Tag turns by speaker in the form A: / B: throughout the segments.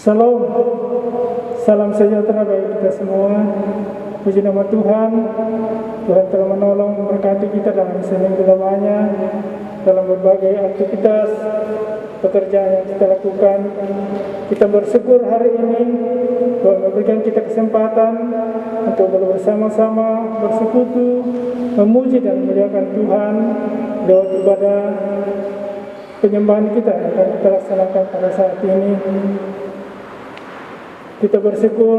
A: Salam, salam sejahtera bagi kita semua. Puji nama Tuhan. Tuhan telah menolong memberkati kita dalam seminggu lamanya, dalam berbagai aktivitas pekerjaan yang kita lakukan. Kita bersyukur hari ini Tuhan memberikan kita kesempatan untuk bersama-sama bersekutu, memuji dan memuliakan Tuhan lewat ibadah penyembahan kita yang akan kita laksanakan pada saat ini. Kita bersyukur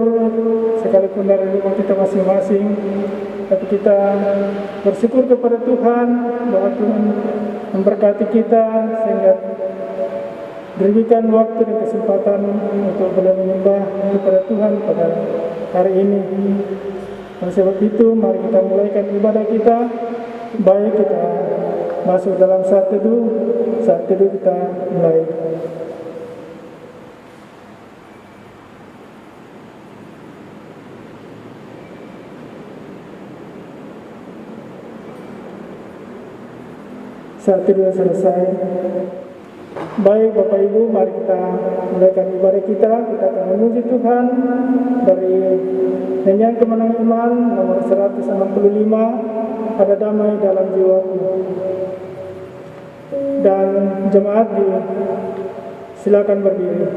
A: sekalipun dari rumah kita masing-masing, tapi kita bersyukur kepada Tuhan bahwa Tuhan memberkati kita sehingga diberikan waktu dan kesempatan untuk boleh menyembah kepada Tuhan pada hari ini. Oleh sebab itu, mari kita mulaikan ibadah kita. Baik, kita masuk dalam saat teduh kita mulai. Saat teduh selesai. Baik Bapak Ibu, mari kita mulaikan ibadah kita. Kita akan memuji Tuhan dari nyanyian Kemenangan Iman nomor 165, Ada Damai Dalam Jiwaku. Dan jemaat silakan berdiri.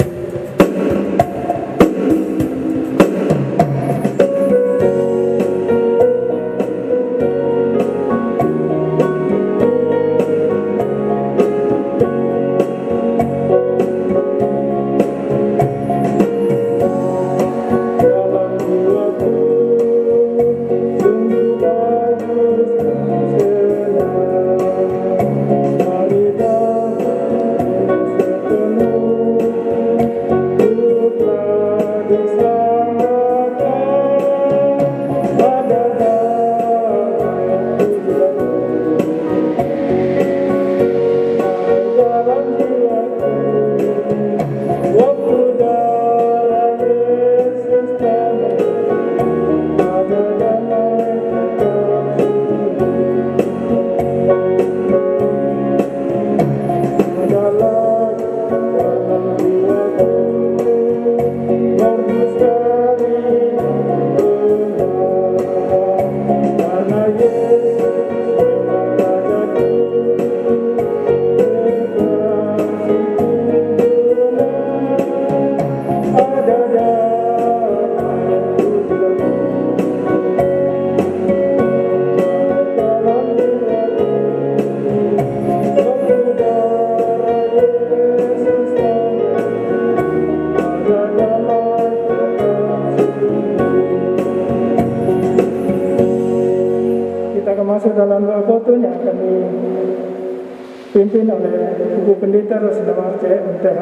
A: Masuk dalam doa foto yang akan dipimpin oleh Ibu Pendeta Rosidama MTH.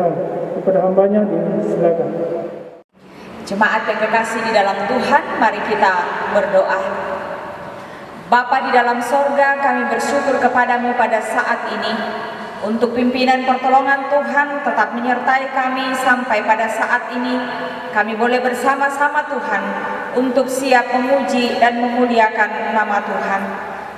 A: Kepada hambanya disilakan.
B: Jemaat yang kekasih di dalam Tuhan, mari kita berdoa. Bapa di dalam sorga, kami bersyukur kepadamu pada saat ini untuk pimpinan pertolongan Tuhan tetap menyertai kami sampai pada saat ini. Kami boleh bersama-sama Tuhan untuk siap memuji dan memuliakan nama Tuhan.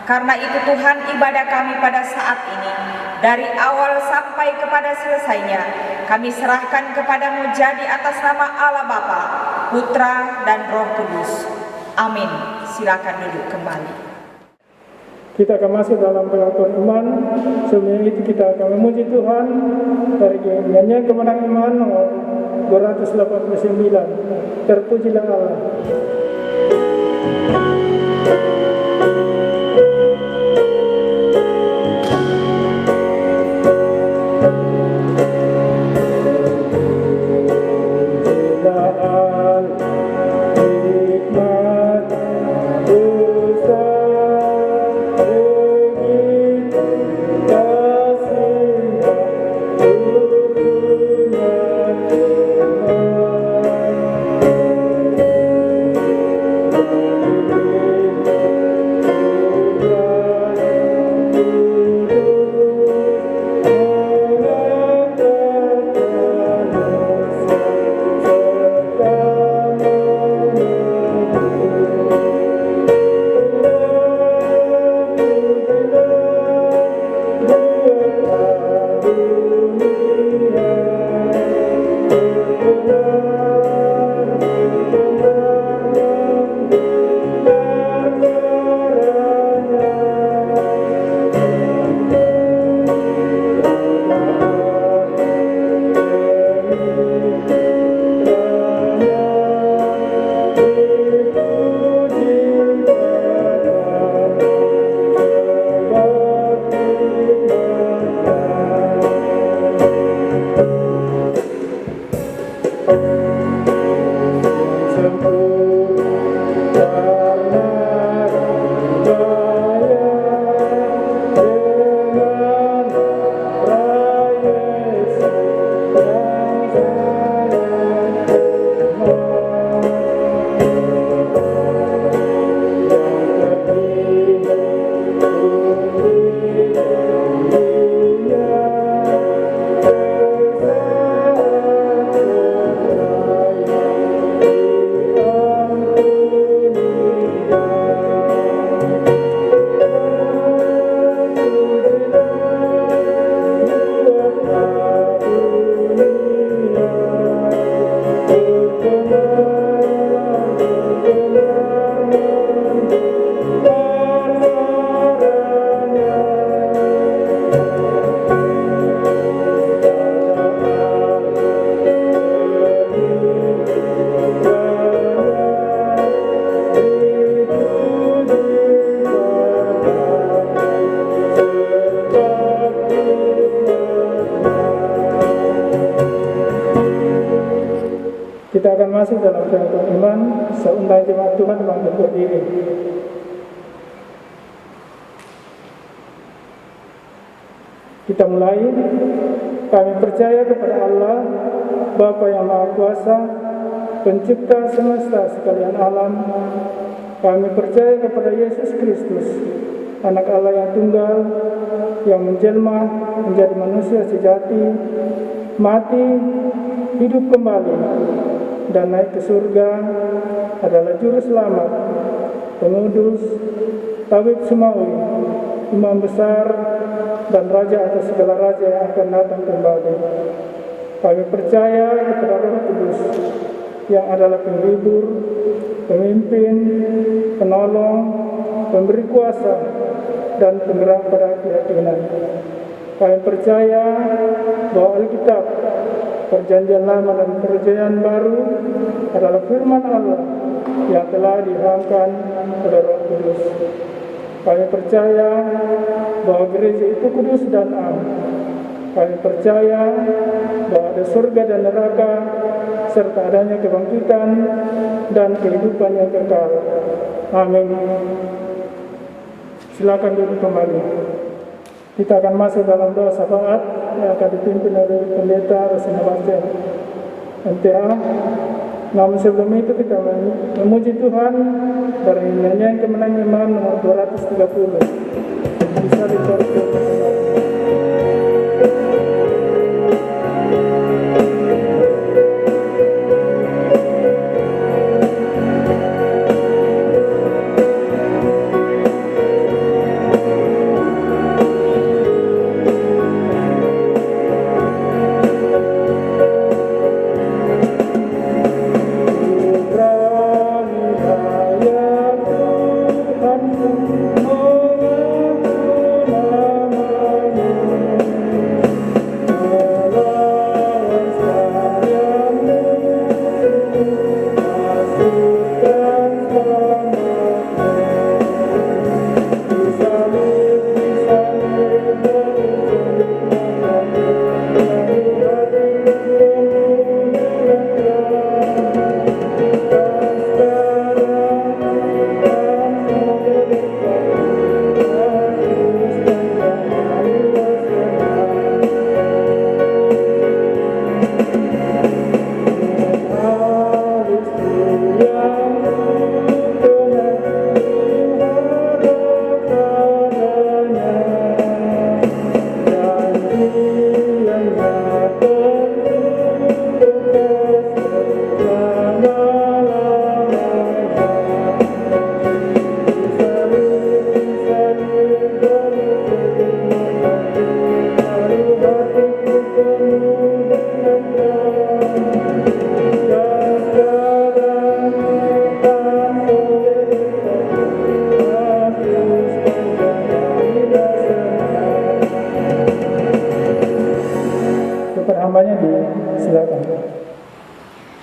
B: Karena itu Tuhan, ibadah kami pada saat ini dari awal sampai kepada selesainya kami serahkan kepadamu jadi atas nama Allah Bapa, Putra dan Roh Kudus. Amin. Silakan duduk kembali.
A: Kita akan masuk dalam pengakuan iman. Sebelum itu kita akan memuji Tuhan dari nyanyian Kemenangan Iman nomor 289. Terpujilah Allah. Kita akan masuk dalam kehidupan iman seundang jemaat Tuhan bangkit berdiri. Kita mulai. Kami percaya kepada Allah, Bapa yang Maha Kuasa, Pencipta semesta sekalian alam. Kami percaya kepada Yesus Kristus, Anak Allah yang tunggal, yang menjelma menjadi manusia sejati, mati, hidup kembali, dan naik ke surga, adalah Juru Selamat, Pengudus, Tabib Semawi, Imam Besar, dan Raja atas segala raja yang akan datang kembali. Kami percaya kepada Roh Kudus, yang adalah penghibur, pemimpin, penolong, pemberi kuasa, dan penggerak pada keyakinan. Kami percaya bahwa Alkitab, Perjanjian Lama dan Perjanjian Baru adalah firman Allah yang telah diilhamkan oleh Roh Kudus. Kami percaya bahwa gereja itu kudus dan am. Kami percaya bahwa ada surga dan neraka, serta adanya kebangkitan dan kehidupan yang kekal. Amin. Silakan duduk kembali. Kita akan masuk dalam doa syafaat yang akan dipimpin oleh Pendeta Rosina Barjen, MTA. Namun sebelum itu kita memuji Tuhan dari nyanyian Kemenangan Iman nomor 230. Bisa dipersiapkan.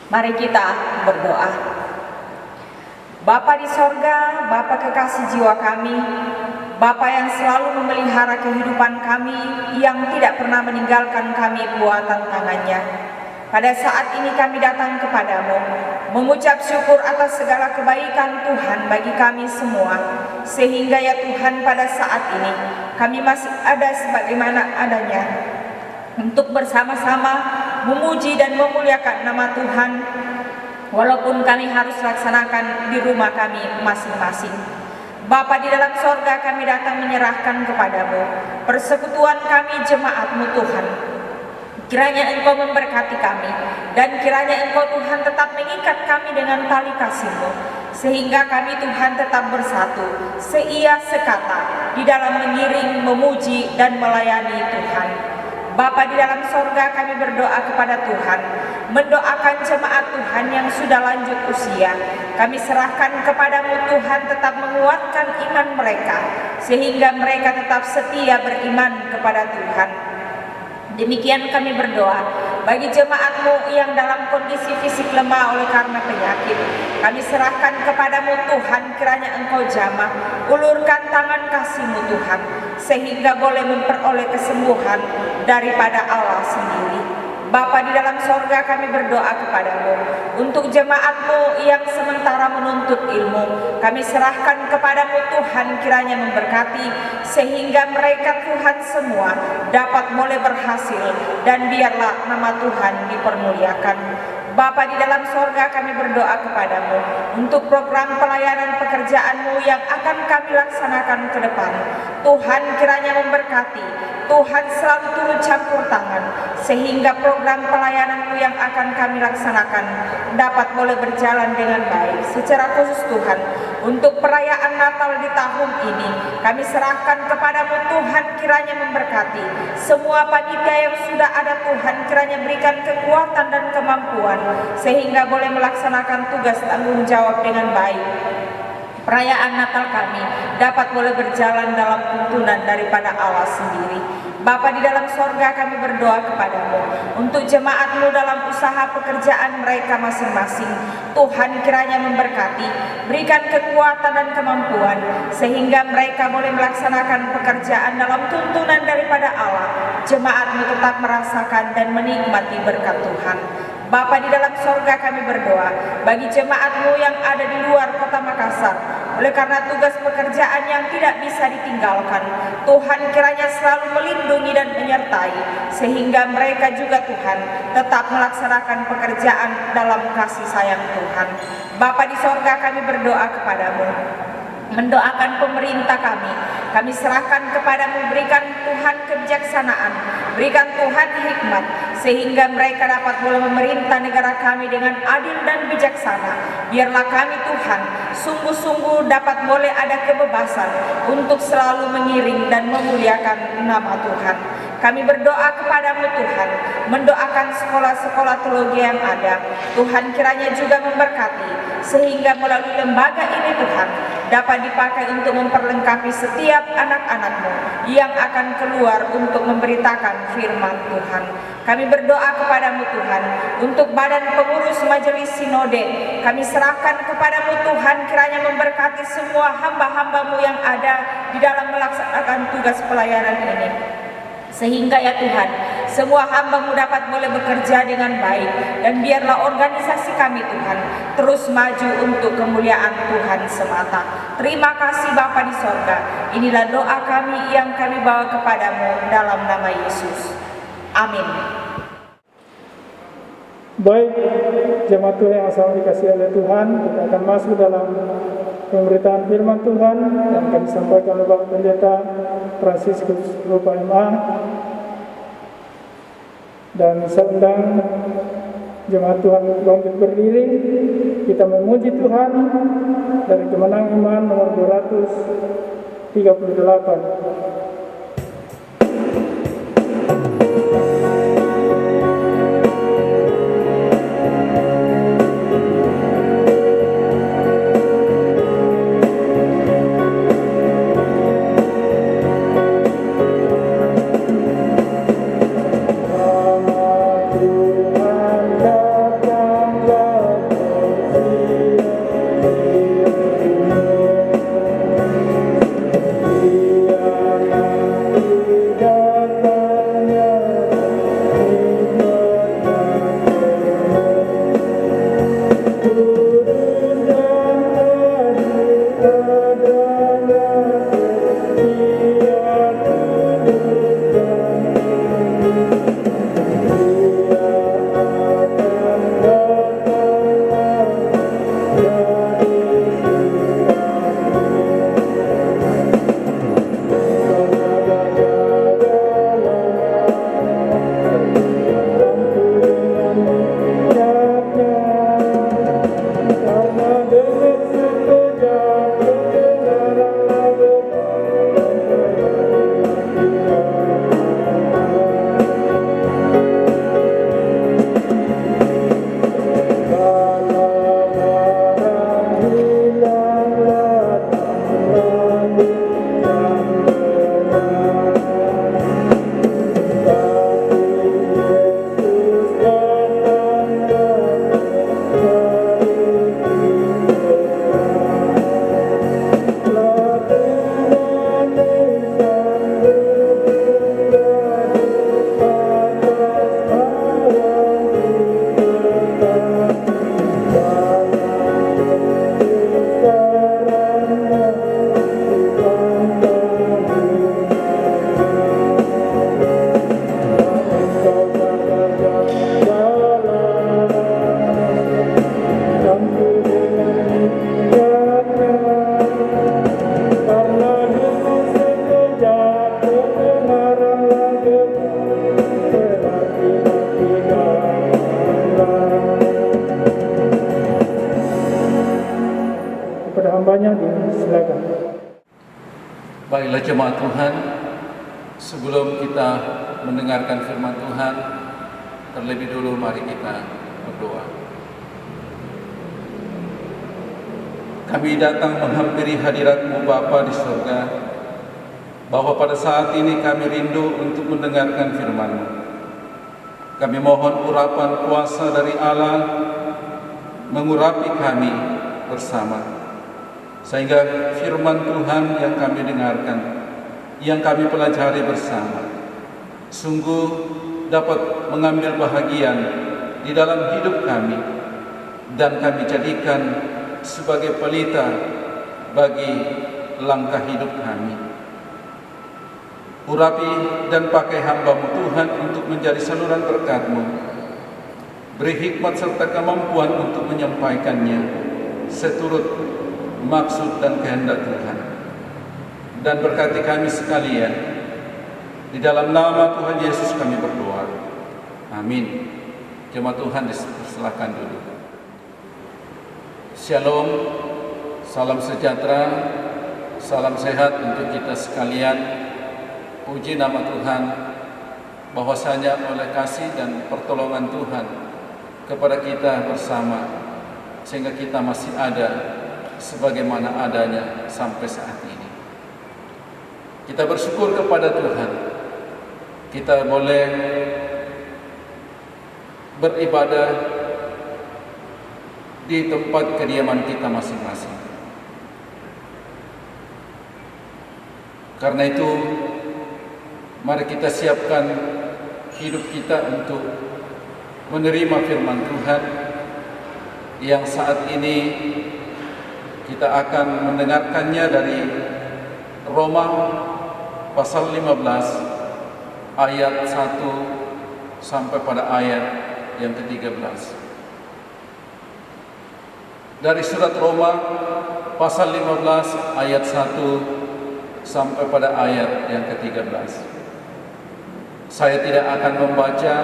B: Mari kita berdoa. Bapa di sorga, Bapa kekasih jiwa kami, Bapa yang selalu memelihara kehidupan kami, yang tidak pernah meninggalkan kami buatan tangannya. Pada saat ini kami datang kepadamu, mengucap syukur atas segala kebaikan Tuhan bagi kami semua, sehingga ya Tuhan pada saat ini kami masih ada sebagaimana adanya, untuk bersama-sama memuji dan memuliakan nama Tuhan, walaupun kami harus laksanakan di rumah kami masing-masing. Bapa di dalam sorga, kami datang menyerahkan kepadamu persekutuan kami jemaat-Mu Tuhan. Kiranya Engkau memberkati kami, dan kiranya Engkau Tuhan tetap mengikat kami dengan tali kasih-Mu, sehingga kami Tuhan tetap bersatu, seia sekata, di dalam mengiring, memuji, dan melayani Tuhan. Bapa di dalam sorga, kami berdoa kepada Tuhan, mendoakan jemaat Tuhan yang sudah lanjut usia. Kami serahkan kepadamu Tuhan, tetap menguatkan iman mereka, sehingga mereka tetap setia beriman kepada Tuhan. Demikian kami berdoa bagi jemaat-Mu yang dalam kondisi fisik lemah oleh karena penyakit. Kami serahkan kepadamu Tuhan, kiranya Engkau jamah, ulurkan tangan kasih-Mu Tuhan, sehingga boleh memperoleh kesembuhan daripada Allah sendiri. Bapa di dalam sorga, kami berdoa kepadamu untuk jemaat-Mu yang sementara menuntut ilmu. Kami serahkan kepadamu Tuhan, kiranya memberkati, sehingga mereka Tuhan semua dapat boleh berhasil, dan biarlah nama Tuhan dipermuliakan. Bapa di dalam sorga, kami berdoa kepadamu untuk program pelayanan pekerjaan-Mu yang akan kami laksanakan ke depan. Tuhan kiranya memberkati, Tuhan selalu turut campur tangan, sehingga program pelayanan-Mu yang akan kami laksanakan dapat boleh berjalan dengan baik. Secara khusus Tuhan, untuk perayaan Natal di tahun ini, kami serahkan kepadamu Tuhan, kiranya memberkati semua panitia yang sudah ada. Tuhan kiranya berikan kekuatan dan kemampuan, sehingga boleh melaksanakan tugas tanggung jawab dengan baik. Perayaan Natal kami dapat boleh berjalan dalam tuntunan daripada Allah sendiri. Bapa di dalam sorga, kami berdoa kepadamu untuk jemaat-Mu dalam usaha pekerjaan mereka masing-masing. Tuhan kiranya memberkati, berikan kekuatan dan kemampuan, sehingga mereka boleh melaksanakan pekerjaan dalam tuntunan daripada Allah. Jemaat-Mu tetap merasakan dan menikmati berkat Tuhan. Bapa di dalam sorga, kami berdoa bagi jemaat-Mu yang ada di luar kota Makassar, oleh karena tugas pekerjaan yang tidak bisa ditinggalkan. Tuhan kiranya selalu melindungi dan menyertai, sehingga mereka juga Tuhan tetap melaksanakan pekerjaan dalam kasih sayang Tuhan. Bapa di sorga, kami berdoa kepadamu, mendoakan pemerintah kami. Kami serahkan kepadamu, berikan Tuhan kebijaksanaan, berikan Tuhan hikmat, sehingga mereka dapat boleh memerintah negara kami dengan adil dan bijaksana. Biarlah kami Tuhan sungguh-sungguh dapat boleh ada kebebasan untuk selalu mengiring dan memuliakan nama Tuhan. Kami berdoa kepadamu Tuhan, mendoakan sekolah-sekolah teologi yang ada. Tuhan kiranya juga memberkati, sehingga melalui lembaga ini Tuhan dapat dipakai untuk memperlengkapi setiap anak-anak-Mu yang akan keluar untuk memberitakan firman Tuhan. Kami berdoa kepadamu Tuhan untuk badan pengurus majelis sinode. Kami serahkan kepadamu Tuhan, kiranya memberkati semua hamba-hamba-Mu yang ada di dalam melaksanakan tugas pelayanan ini, sehingga ya Tuhan, semua hamba-Mu dapat boleh bekerja dengan baik, dan biarlah organisasi kami Tuhan terus maju untuk kemuliaan Tuhan semata. Terima kasih Bapa di sorga. Inilah doa kami yang kami bawa kepadamu dalam nama Yesus. Amin.
A: Baik, jemaat Tuhan yang sama dikasihi oleh Tuhan, kita akan masuk dalam pemberitaan firman Tuhan yang akan disampaikan oleh Bapak Pendeta Fransiskus Rupa MA. Dan sedang jemaat Tuhan bangkit berdiri, kita memuji Tuhan dari Kemenang Iman nomor 238. doanya, silakan.
C: Baiklah jemaat Tuhan, sebelum kita mendengarkan firman Tuhan, terlebih dulu mari kita berdoa. Kami datang menghampiri hadirat-Mu Bapa di surga, bahwa pada saat ini kami rindu untuk mendengarkan firman-Mu. Kami mohon urapan kuasa dari Allah mengurapi kami bersama, sehingga firman Tuhan yang kami dengarkan, yang kami pelajari bersama, sungguh dapat mengambil bahagian di dalam hidup kami, dan kami jadikan sebagai pelita bagi langkah hidup kami. Urapi dan pakai hamba-Mu Tuhan untuk menjadi saluran berkat-Mu. Beri hikmat serta kemampuan untuk menyampaikannya seturut maksud dan kehendak Tuhan. Dan berkati kami sekalian. Di dalam nama Tuhan Yesus kami berdoa. Amin. Jemaat Tuhan dipersilakan dulu. Shalom, salam sejahtera, salam sehat untuk kita sekalian. Puji nama Tuhan, bahwasanya oleh kasih dan pertolongan Tuhan kepada kita bersama, sehingga kita masih ada sebagaimana adanya sampai saat ini. Kita bersyukur kepada Tuhan. Kita boleh beribadah di tempat kediaman kita masing-masing. Karena itu, mari kita siapkan hidup kita untuk menerima firman Tuhan yang saat ini kita akan mendengarkannya dari Roma pasal 15 ayat 1 sampai pada ayat yang ke-13. Dari surat Roma pasal 15 ayat 1 sampai pada ayat yang ke-13. Saya tidak akan membaca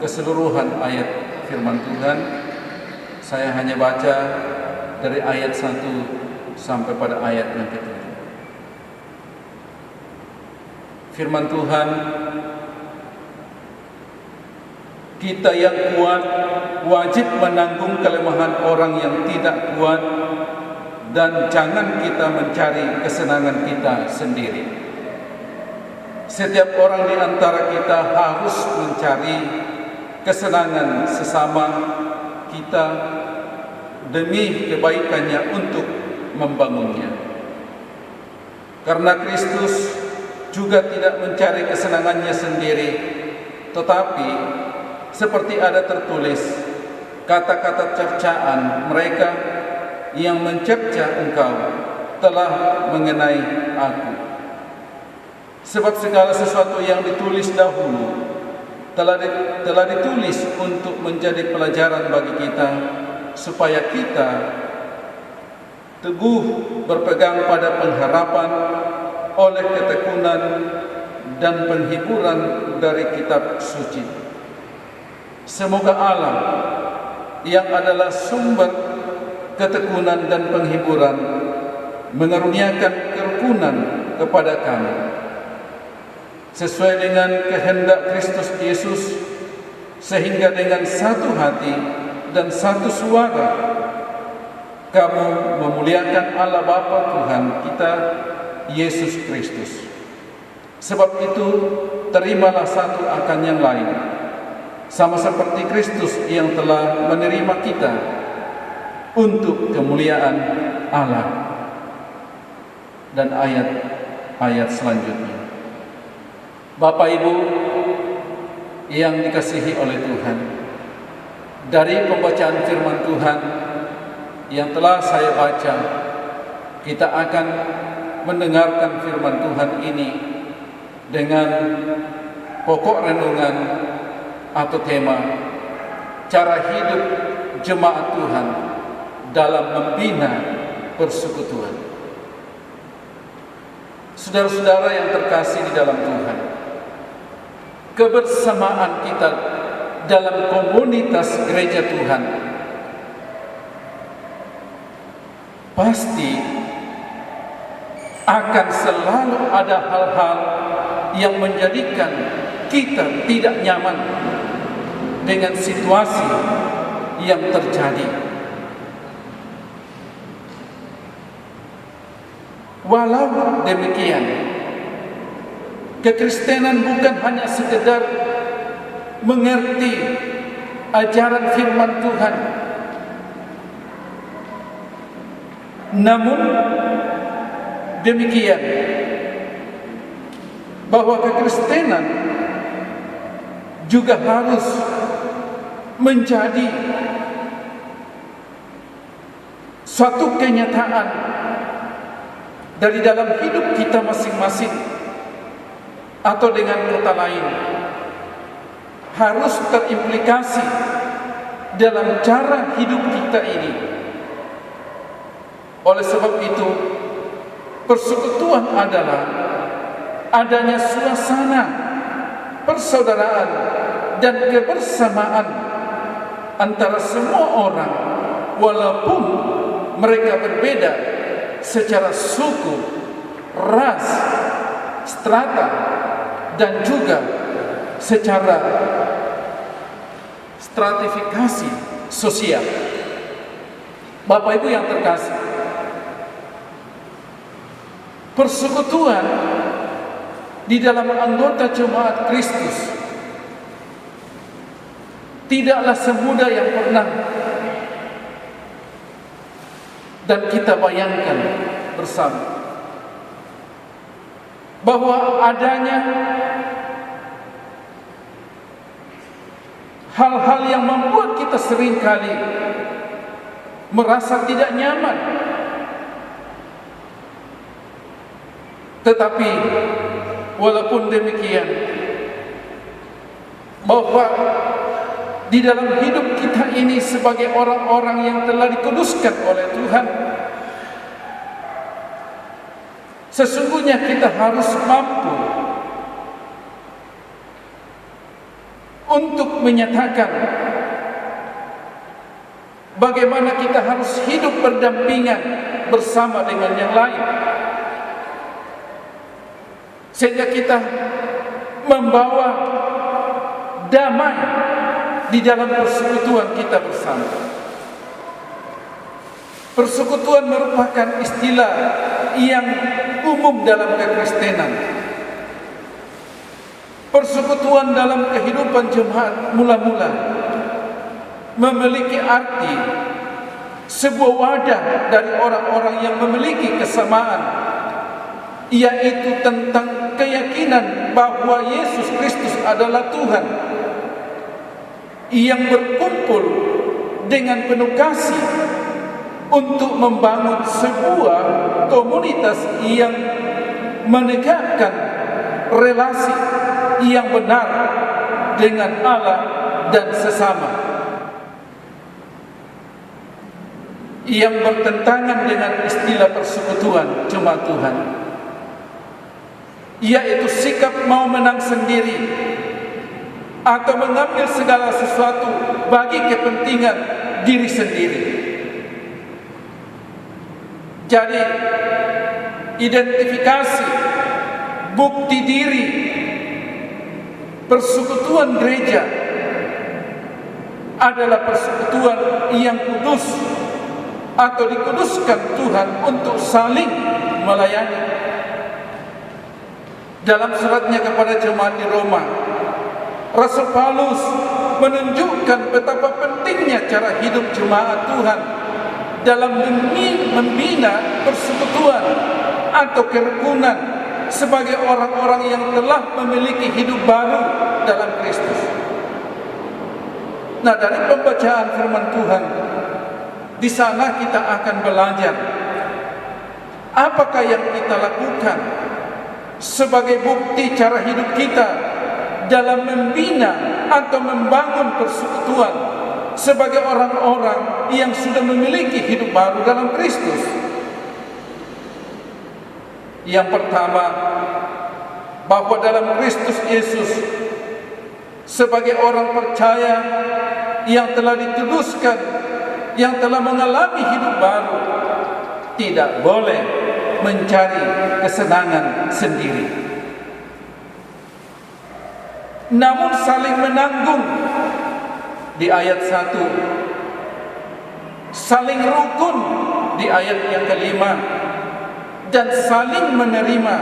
C: keseluruhan ayat firman Tuhan. Saya hanya baca dari ayat 1 sampai pada ayat yang ke-7. Firman Tuhan, kita yang kuat wajib menanggung kelemahan orang yang tidak kuat, dan jangan kita mencari kesenangan kita sendiri. Setiap orang di antara kita harus mencari kesenangan sesama kita demi kebaikannya untuk membangunnya. Karena Kristus juga tidak mencari kesenangannya sendiri, tetapi seperti ada tertulis, kata-kata cercaan mereka yang mencerca engkau telah mengenai aku. Sebab segala sesuatu yang ditulis dahulu telah ditulis untuk menjadi pelajaran bagi kita, supaya kita teguh berpegang pada pengharapan oleh ketekunan dan penghiburan dari kitab suci. Semoga Allah yang adalah sumber ketekunan dan penghiburan mengaruniakan kerukunan kepada kami, sesuai dengan kehendak Kristus Yesus, sehingga dengan satu hati dan satu suara kamu memuliakan Allah Bapa Tuhan kita Yesus Kristus. Sebab itu terimalah satu akan yang lain, sama seperti Kristus yang telah menerima kita untuk kemuliaan Allah. Dan ayat selanjutnya. Bapak Ibu yang dikasihi oleh Tuhan, dari pembacaan firman Tuhan yang telah saya baca, kita akan mendengarkan firman Tuhan ini dengan pokok renungan atau tema cara hidup jemaat Tuhan dalam membina persekutuan. Saudara-saudara yang terkasih di dalam Tuhan, kebersamaan kita dalam komunitas gereja Tuhan pasti akan selalu ada hal-hal yang menjadikan kita tidak nyaman dengan situasi yang terjadi. Walau demikian, kekristenan bukan hanya sekedar mengerti ajaran firman Tuhan, namun demikian bahwa kekristenan juga harus menjadi suatu kenyataan dari dalam hidup kita masing-masing, atau dengan kata lain harus terimplikasi dalam cara hidup kita ini. Oleh sebab itu, persekutuan adalah adanya suasana persaudaraan dan kebersamaan antara semua orang, walaupun mereka berbeda secara suku, ras, strata, dan juga secara stratifikasi sosial. Bapak Ibu yang terkasih, persekutuan di dalam anggota jemaat Kristus tidaklah semudah yang pernah dan kita bayangkan bersama, bahwa adanya hal-hal yang membuat kita seringkali merasa tidak nyaman. Tetapi walaupun demikian, bahwa di dalam hidup kita ini sebagai orang-orang yang telah dikuduskan oleh Tuhan, sesungguhnya kita harus mampu untuk menyatakan bagaimana kita harus hidup berdampingan bersama dengan yang lain, sehingga kita membawa damai di dalam persekutuan kita bersama. Persekutuan merupakan istilah yang umum dalam kekristenan. Persekutuan dalam kehidupan jemaat mula-mula memiliki arti sebuah wadah dari orang-orang yang memiliki kesamaan, yaitu tentang keyakinan bahwa Yesus Kristus adalah Tuhan, yang berkumpul dengan penuh kasih untuk membangun sebuah komunitas yang menegakkan relasi yang benar dengan Allah dan sesama, yang bertentangan dengan istilah persekutuan jemaat Tuhan, yaitu sikap mau menang sendiri atau mengambil segala sesuatu bagi kepentingan diri sendiri. Jadi, identifikasi bukti diri persekutuan gereja adalah persekutuan yang kudus atau dikuduskan Tuhan untuk saling melayani. Dalam suratnya kepada jemaat di Roma, Rasul Paulus menunjukkan betapa pentingnya cara hidup jemaat Tuhan dalam membina persekutuan atau kerukunan sebagai orang-orang yang telah memiliki hidup baru dalam Kristus. Nah, dari pembacaan firman Tuhan, di sana kita akan belajar apakah yang kita lakukan sebagai bukti cara hidup kita dalam membina atau membangun persekutuan sebagai orang-orang yang sudah memiliki hidup baru dalam Kristus. Yang pertama, bahwa dalam Kristus Yesus sebagai orang percaya yang telah dituduskan, yang telah mengalami hidup baru, tidak boleh mencari kesenangan sendiri, namun saling menanggung di ayat 1, saling rukun di ayat yang kelima, dan saling menerima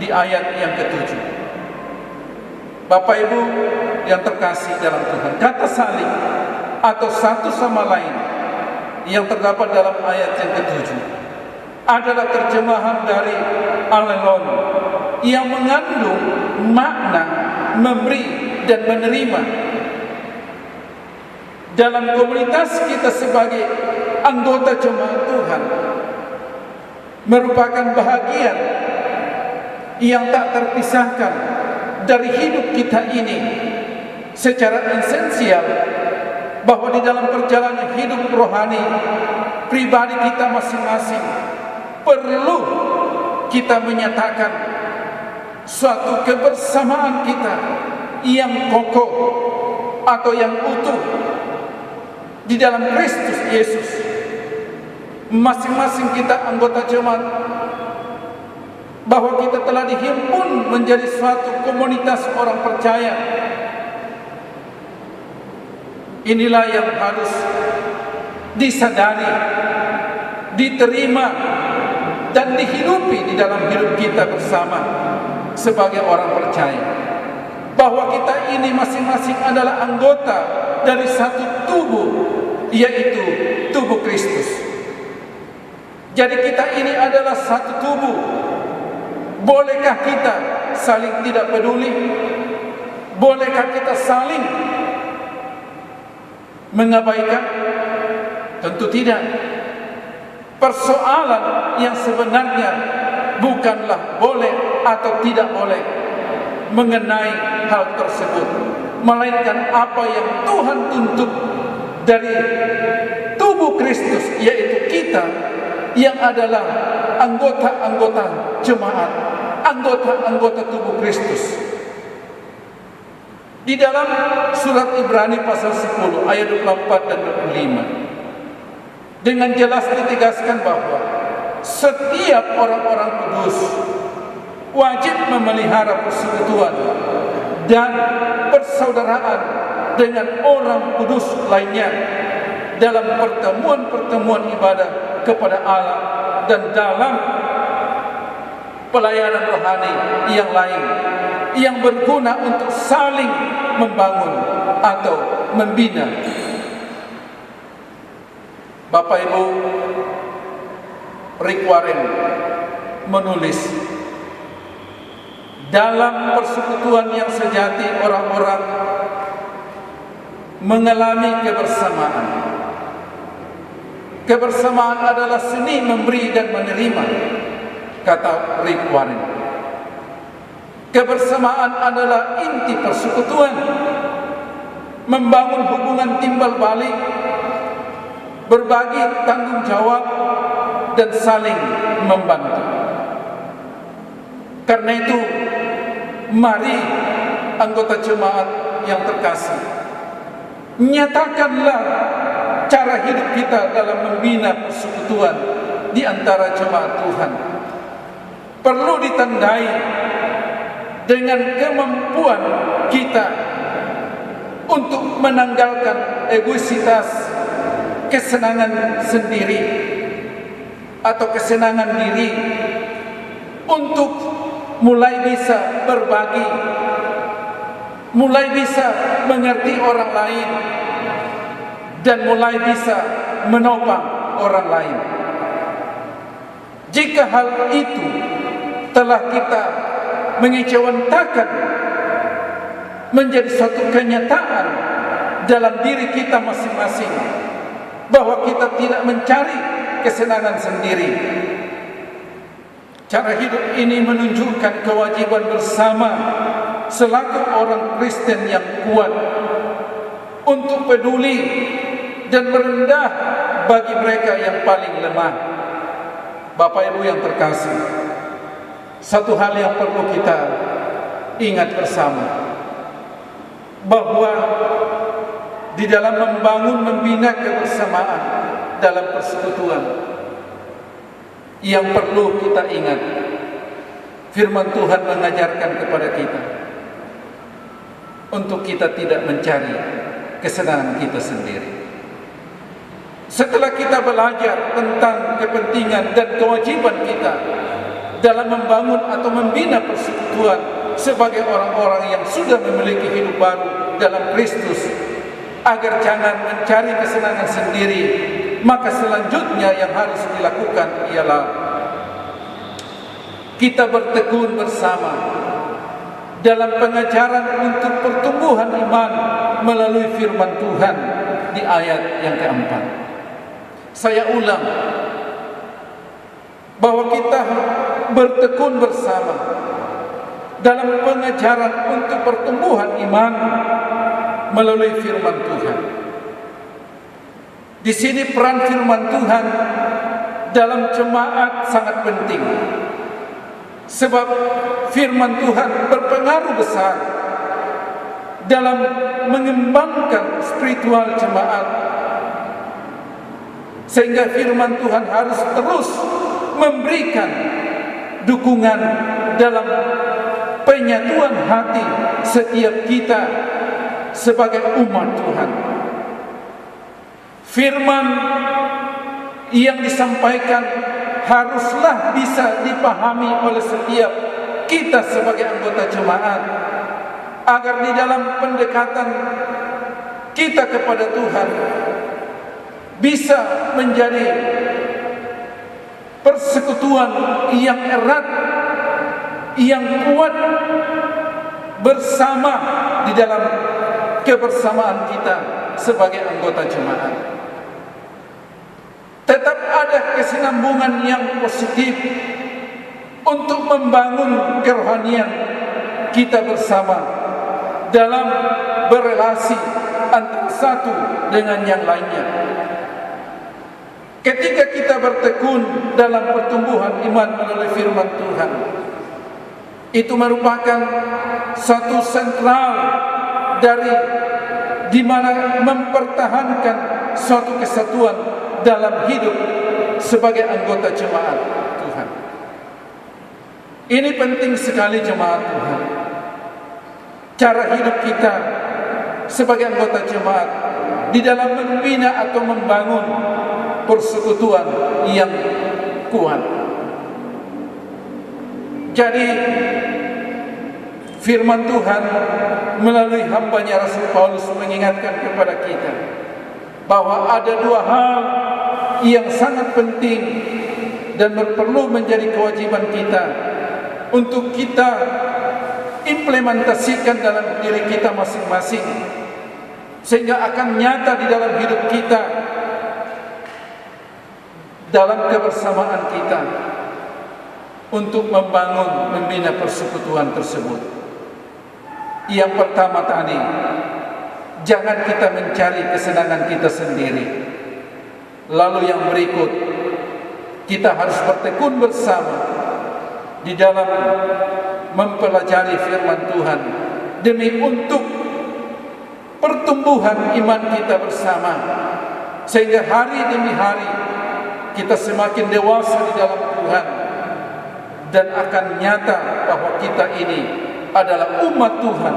C: di ayat yang ke-7. Bapak Ibu yang terkasih dalam Tuhan, kata saling atau satu sama lain yang terdapat dalam ayat yang ke-7 adalah terjemahan dari alelon yang mengandung makna memberi dan menerima. Dalam komunitas kita sebagai anggota jemaat Tuhan merupakan bahagian yang tak terpisahkan dari hidup kita ini secara esensial, bahwa di dalam perjalanan hidup rohani pribadi kita masing-masing perlu kita menyatakan suatu kebersamaan kita yang kokoh atau yang utuh di dalam Kristus Yesus. Masing-masing kita anggota jemaat, bahwa kita telah dihimpun menjadi suatu komunitas orang percaya. Inilah yang harus disadari, diterima, dan dihidupi di dalam hidup kita bersama sebagai orang percaya, bahwa kita ini masing-masing adalah anggota dari satu tubuh, yaitu tubuh Kristus. Jadi kita ini adalah satu tubuh. Bolehkah kita saling tidak peduli? Bolehkah kita saling mengabaikan? Tentu tidak. Persoalan yang sebenarnya bukanlah boleh atau tidak boleh mengenai hal tersebut, melainkan apa yang Tuhan tuntut dari tubuh Kristus, yaitu kita yang adalah anggota-anggota jemaat, anggota-anggota tubuh Kristus. Di dalam surat Ibrani pasal 10 ayat 24 dan 25 dengan jelas ditegaskan bahwa setiap orang-orang kudus wajib memelihara persekutuan dan persaudaraan dengan orang kudus lainnya dalam pertemuan-pertemuan ibadah kepada Allah dan dalam pelayanan rohani yang lain yang berguna untuk saling membangun atau membina. Bapak Ibu, Rick Warren menulis, dalam persekutuan yang sejati orang-orang mengalami kebersamaan. Kebersamaan adalah seni memberi dan menerima, kata Rick Warren. Kebersamaan adalah inti persekutuan, membangun hubungan timbal balik, berbagi tanggung jawab, dan saling membantu. Karena itu, mari anggota jemaat yang terkasih, nyatakanlah cara hidup kita dalam membina persekutuan di antara jemaat Tuhan. Perlu ditandai dengan kemampuan kita untuk menanggalkan egoisitas, kesenangan sendiri atau kesenangan diri, untuk mulai bisa berbagi, mulai bisa mengerti orang lain, dan mulai bisa menopang orang lain. Jika hal itu telah kita mengejawantahkan menjadi suatu kenyataan dalam diri kita masing-masing, bahwa kita tidak mencari kesenangan sendiri. Cara hidup ini menunjukkan kewajiban bersama selaku orang Kristen yang kuat untuk peduli dan merendah bagi mereka yang paling lemah. Bapak Ibu yang terkasih, satu hal yang perlu kita ingat bersama, bahwa di dalam membangun, membina kebersamaan dalam persekutuan, yang perlu kita ingat. Firman Tuhan mengajarkan kepada kita untuk kita tidak mencari kesenangan kita sendiri. Setelah kita belajar tentang kepentingan dan kewajiban kita dalam membangun atau membina persekutuan sebagai orang-orang yang sudah memiliki hidup baru dalam Kristus, agar jangan mencari kesenangan sendiri, maka selanjutnya yang harus dilakukan ialah kita bertekun bersama dalam pengajaran untuk pertumbuhan iman melalui firman Tuhan di ayat yang keempat. Saya ulang, bahwa kita bertekun bersama dalam pengajaran untuk pertumbuhan iman melalui firman Tuhan. Di sini peran firman Tuhan dalam jemaat sangat penting, sebab firman Tuhan berpengaruh besar dalam mengembangkan spiritual jemaat, sehingga firman Tuhan harus terus memberikan dukungan dalam penyatuan hati setiap kita sebagai umat Tuhan. Firman yang disampaikan haruslah bisa dipahami oleh setiap kita sebagai anggota jemaat, agar di dalam pendekatan kita kepada Tuhan bisa menjadi persekutuan yang erat, yang kuat bersama di dalam kebersamaan kita sebagai anggota jemaat. Tetap ada kesinambungan yang positif untuk membangun kerohanian kita bersama dalam berelasi antara satu dengan yang lainnya. Ketika kita bertekun dalam pertumbuhan iman melalui firman Tuhan, itu merupakan satu sentral dari di mana mempertahankan suatu kesatuan dalam hidup sebagai anggota jemaat Tuhan. Ini penting sekali jemaat Tuhan. Cara hidup kita sebagai anggota jemaat di dalam membina atau membangun persekutuan yang kuat. Jadi firman Tuhan melalui hambanya Rasul Paulus mengingatkan kepada kita bahwa ada dua hal yang sangat penting dan perlu menjadi kewajiban kita untuk kita implementasikan dalam diri kita masing-masing, sehingga akan nyata di dalam hidup kita, dalam kebersamaan kita untuk membangun, membina persekutuan tersebut. Yang pertama tadi, jangan kita mencari kesenangan kita sendiri. Lalu yang berikut, kita harus bertekun bersama di dalam mempelajari firman Tuhan demi untuk pertumbuhan iman kita bersama, sehingga hari demi hari kita semakin dewasa di dalam Tuhan, dan akan nyata bahwa kita ini adalah umat Tuhan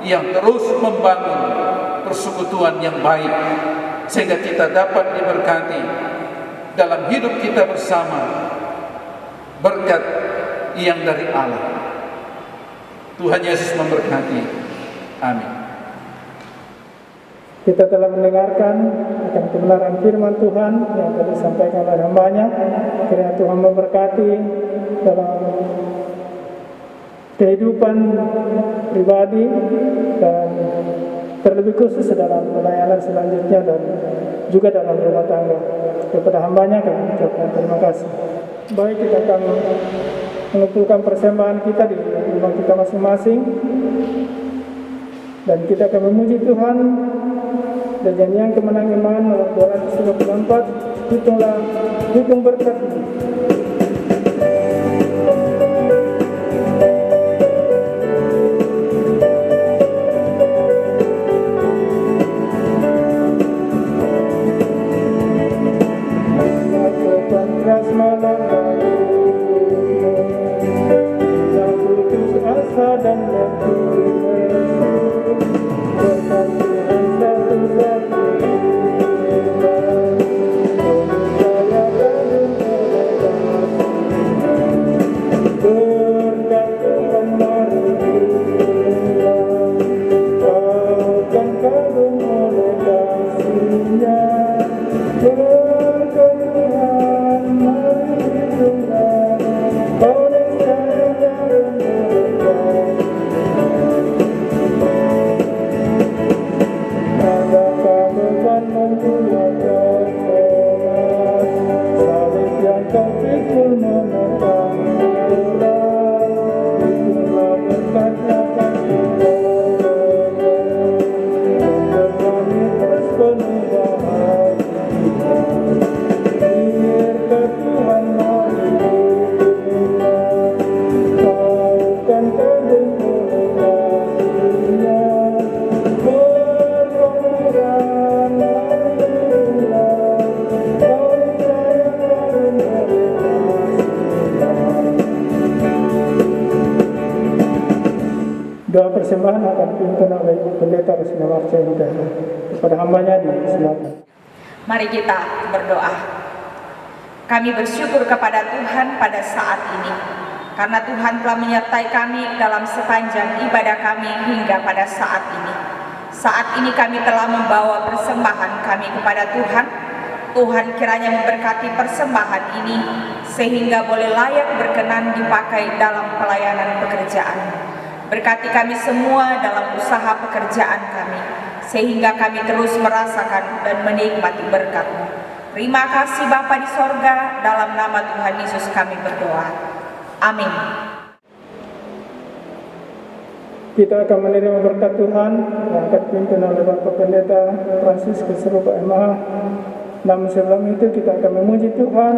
C: yang terus membangun persekutuan yang baik, sehingga kita dapat diberkati dalam hidup kita bersama berkat yang dari Allah. Tuhan Yesus memberkati. Amin.
A: Kita telah mendengarkan akan kebenaran firman Tuhan yang telah disampaikan oleh hambanya. Kiranya Tuhan memberkati dalam kehidupan pribadi dan terlebih khusus dalam pelayanan selanjutnya dan juga dalam rumah tangga. Kepada hambanya kami ucapkan terima kasih. Baik, kita akan mengumpulkan persembahan kita di rumah kita masing-masing, dan kita akan memuji Tuhan dan nyanyian kemenangan iman nomor 254. Hitung berkat. Keras malam persembahan akan dipimpin oleh Ibu Pendeta Rosina Marcia Hidayah. Kepada hambanya disilakan.
B: Mari kita berdoa. Kami bersyukur kepada Tuhan pada saat ini, karena Tuhan telah menyertai kami dalam sepanjang ibadah kami hingga pada saat ini. Saat ini kami telah membawa persembahan kami kepada Tuhan. Tuhan kiranya memberkati persembahan ini, sehingga boleh layak berkenan dipakai dalam pelayanan pekerjaan. Berkati kami semua dalam usaha pekerjaan kami, sehingga kami terus merasakan dan menikmati berkat-Mu. Terima kasih Bapa di sorga, dalam nama Tuhan Yesus kami berdoa. Amin.
A: Kita akan menerima berkat Tuhan yang akan dipimpin oleh Bapak Pendeta Fransiskus Rupa MH. Namun sebelum itu kita akan memuji Tuhan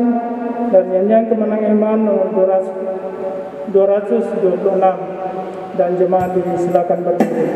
A: dan nyanyian kemenang iman nomor 226 dan jemaat disilakan berdiri.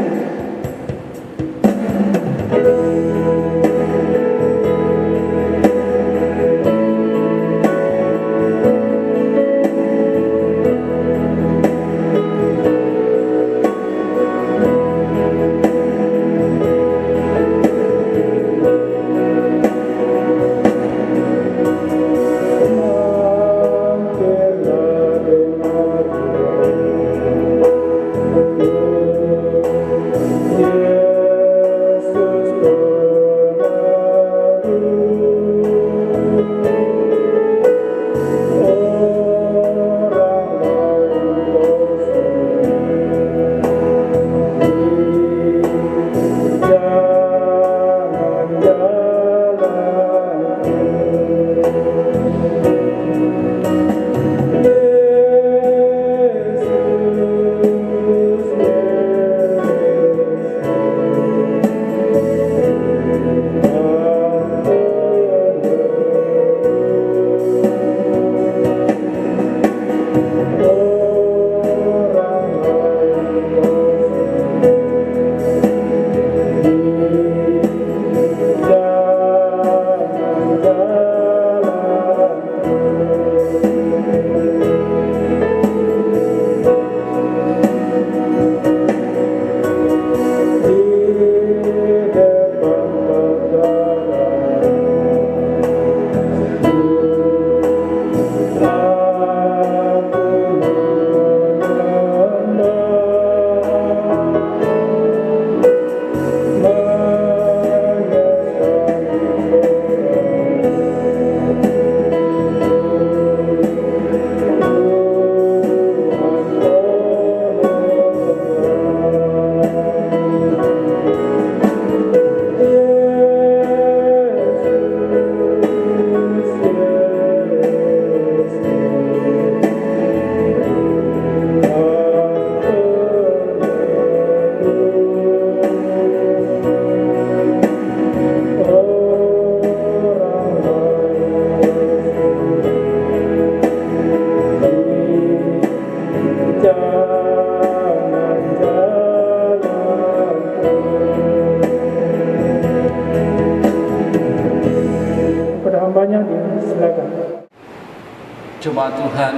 C: Jemaat Tuhan,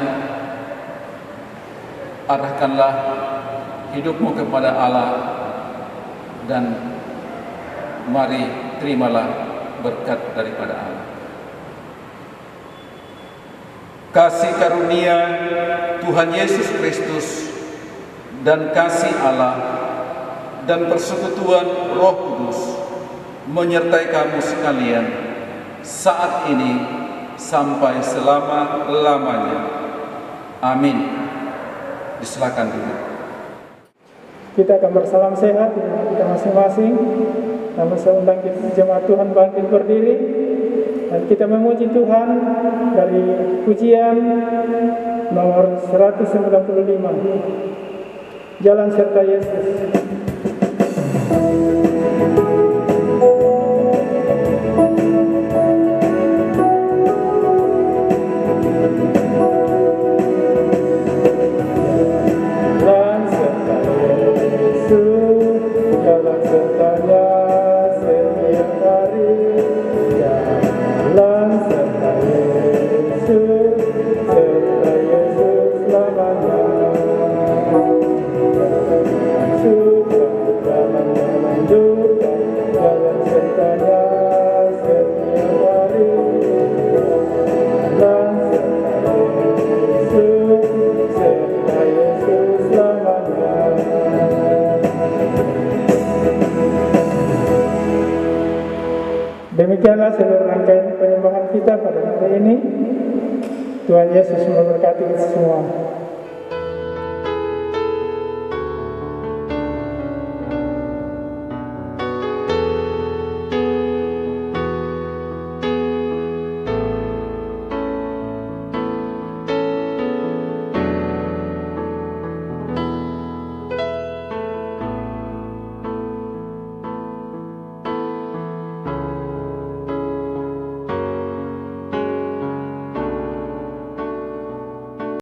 C: arahkanlah hidupmu kepada Allah dan mari terimalah berkat daripada Allah. Kasih karunia Tuhan Yesus Kristus dan kasih Allah dan persekutuan Roh Kudus menyertai kamu sekalian saat ini sampai selama-lamanya. Amin. Disilakan dulu.
A: Kita akan bersalam sehat dengan kita masing-masing. Namun saya undang jemaat Tuhan bangkit berdiri dan kita memuji Tuhan dari pujian nomor 195. Jalan serta Yesus. Jalan sertanya setiap hari, jalan serta Yesus selamanya. kita pada hari ini. Tuhan Yesus memberkati kita semua.